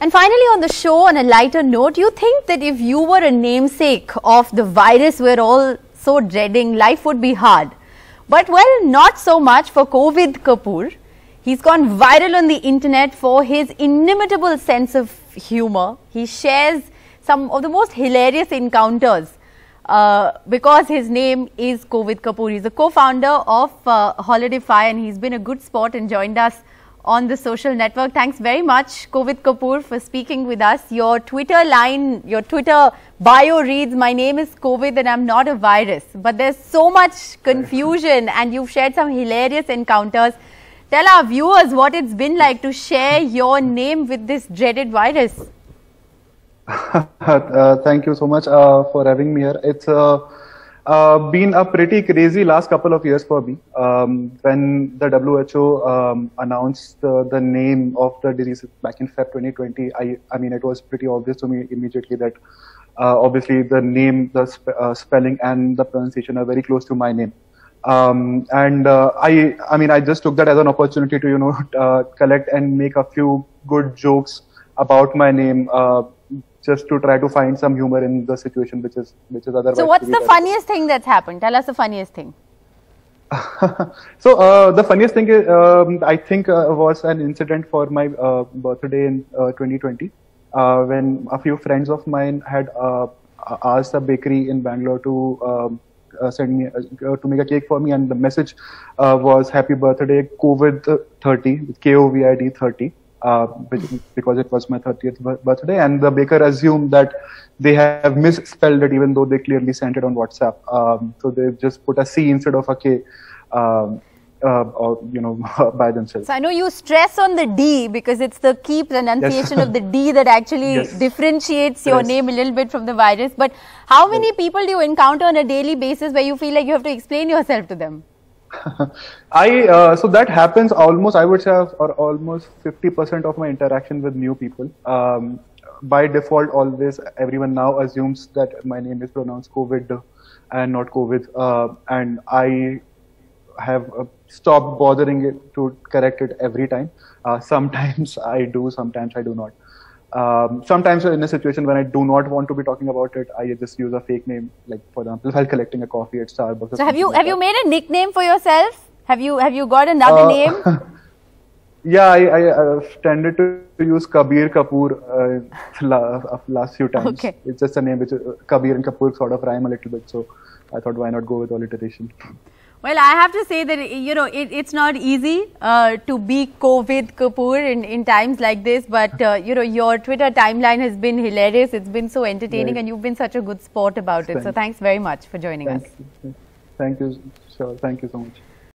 And finally, on the show, on a lighter note, you think that if you were a namesake of the virus we're all so dreading, life would be hard. But well, not so much for Kovid Kapoor. He's gone viral on the internet for his inimitable sense of humor. He shares some of the most hilarious encounters because his name is Kovid Kapoor. He's the co-founder of Holidify, and he's been a good sport and joined us on the social network. Thanks very much, Kovid Kapoor, for speaking with us. Your Twitter line, your Twitter bio reads, "My name is Kovid and I'm not a virus." But there's so much confusion and you've shared some hilarious encounters. Tell our viewers what it's been like to share your name with this dreaded virus. Thank you so much for having me here. It's been a pretty crazy last couple of years for me. When the WHO announced the name of the disease back in Feb 2020, I mean, it was pretty obvious to me immediately that obviously the name, the spelling and the pronunciation are very close to my name. I mean, I just took that as an opportunity to, collect and make a few good jokes about my name, just to try to find some humor in the situation, which is otherwise. So what's the funniest thing that's happened? Tell us the funniest thing. So the funniest thing is, I think was an incident for my birthday in 2020, when a few friends of mine had asked a bakery in Bangalore to send me to make a cake for me, and the message was "Happy Birthday, Kovid 30," Kovid 30. Because it was my 30th birthday, and the baker assumed that they have misspelled it, even though they clearly sent it on WhatsApp. So they've just put a C instead of a K, by themselves. So I know you stress on the D because it's the key pronunciation of the D that actually differentiates your name a little bit from the virus. But how many people do you encounter on a daily basis where you feel like you have to explain yourself to them? So that happens almost, I would say, or almost 50% of my interaction with new people. By default, always everyone now assumes that my name is pronounced Kovid and not Kovid, and I have stopped bothering it to correct it every time. Sometimes I do, sometimes I do not. Sometimes in a situation when I do not want to be talking about it, I just use a fake name, like for example, while collecting a coffee at Starbucks. So have you made a nickname for yourself? Have you got another name? Yeah, I tended to use Kovid Kapoor last few times. Okay. It's just a name which Kabir and Kapoor sort of rhyme a little bit, so I thought why not go with alliteration. Well, I have to say that, it's not easy to be Kovid Kapoor in times like this, but, your Twitter timeline has been hilarious. It's been so entertaining, and you've been such a good sport about it. So thanks very much for joining us. Thank you. Sure. Thank you so much.